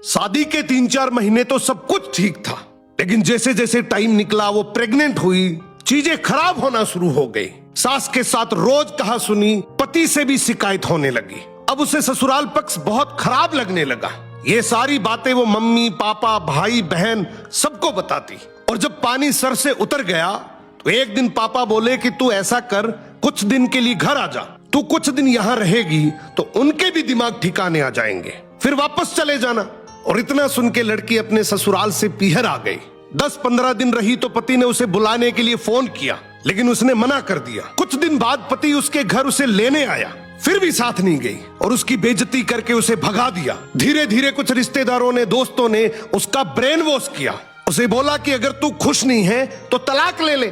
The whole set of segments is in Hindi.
शादी के 3-4 महीने तो सब कुछ ठीक था, लेकिन जैसे जैसे टाइम निकला वो प्रेग्नेंट हुई, चीजें खराब होना शुरू हो गई। सास के साथ रोज कहा सुनी, पति से भी शिकायत होने लगी। अब उसे ससुराल पक्ष बहुत खराब लगने लगा। ये सारी बातें वो मम्मी पापा भाई बहन सबको बताती। और जब पानी सर से उतर गया तो एक दिन पापा बोले कि तू ऐसा कर, कुछ दिन के लिए घर आ जा, तू कुछ दिन यहाँ रहेगी तो उनके भी दिमाग ठिकाने आ जाएंगे, फिर वापस चले जाना। और इतना सुन के लड़की अपने ससुराल से पीहर आ गई। 10-15 दिन रही तो पति ने उसे बुलाने के लिए फोन किया, लेकिन उसने मना कर दिया। कुछ दिन बाद पति उसके घर उसे लेने आया, फिर भी साथ नहीं गई और उसकी बेइज्जती करके उसे भगा दिया। धीरे धीरे कुछ रिश्तेदारों ने, दोस्तों ने उसका ब्रेन वॉश किया। उसे बोला कि अगर तू खुश नहीं है तो तलाक ले ले,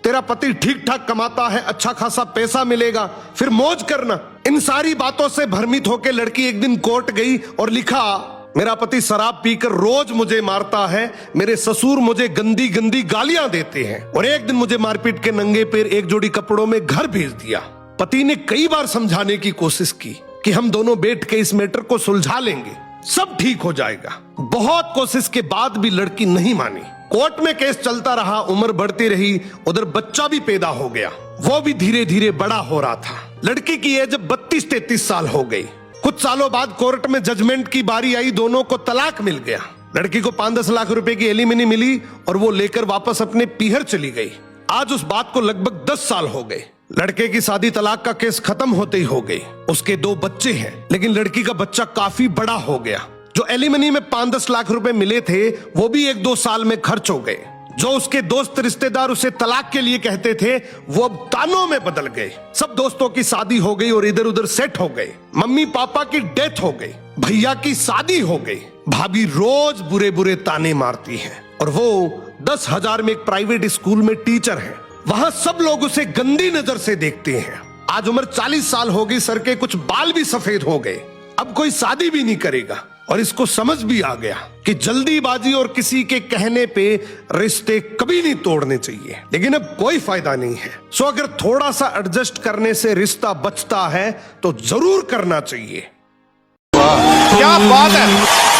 तेरा पति ठीक ठाक कमाता है, अच्छा खासा पैसा मिलेगा, फिर मौज करना। इन सारी बातों से भ्रमित होकर लड़की एक दिन कोर्ट गई और लिखा, मेरा पति शराब पीकर रोज मुझे मारता है, मेरे ससुर मुझे गंदी गंदी गालियां देते हैं और एक दिन मुझे मारपीट के नंगे पैर एक जोड़ी कपड़ों में घर भेज दिया। पति ने कई बार समझाने की कोशिश की कि हम दोनों बैठ के इस मैटर को सुलझा लेंगे, सब ठीक हो जाएगा। बहुत कोशिश के बाद भी लड़की नहीं मानी। कोर्ट में केस चलता रहा, उम्र बढ़ती रही, उधर बच्चा भी पैदा हो गया, वो भी धीरे धीरे बड़ा हो रहा था। लड़की की एज 32-33 साल हो गई। कुछ सालों बाद कोर्ट में जजमेंट की बारी आई, दोनों को तलाक मिल गया। लड़की को 5-10 लाख रुपए की एलिमनी मिली और वो लेकर वापस अपने पीहर चली गई। आज उस बात को लगभग 10 साल हो गए। लड़के की शादी तलाक का केस खत्म होते ही हो गई। उसके 2 बच्चे हैं, लेकिन लड़की का बच्चा काफी बड़ा हो गया। जो एलिमनी में 5-10 लाख रुपए मिले थे वो भी 1-2 साल में खर्च हो गए। जो उसके दोस्त रिश्तेदार उसे तलाक के लिए कहते थे वो अब तानों में बदल गए। सब दोस्तों की शादी हो गई और इधर उधर सेट हो गए। मम्मी पापा की डेथ हो गई, भैया की शादी हो गई, भाभी रोज बुरे बुरे ताने मारती है और वो 10,000 में एक प्राइवेट स्कूल में टीचर है। वहां सब लोग उसे गंदी नजर से देखते हैं। आज उम्र 40 साल हो गई, सर के कुछ बाल भी सफेद हो गए। अब कोई शादी भी नहीं करेगा और इसको समझ भी आ गया कि जल्दीबाजी और किसी के कहने पे रिश्ते कभी नहीं तोड़ने चाहिए, लेकिन अब कोई फायदा नहीं है। सो अगर थोड़ा सा एडजस्ट करने से रिश्ता बचता है तो जरूर करना चाहिए। क्या बात है।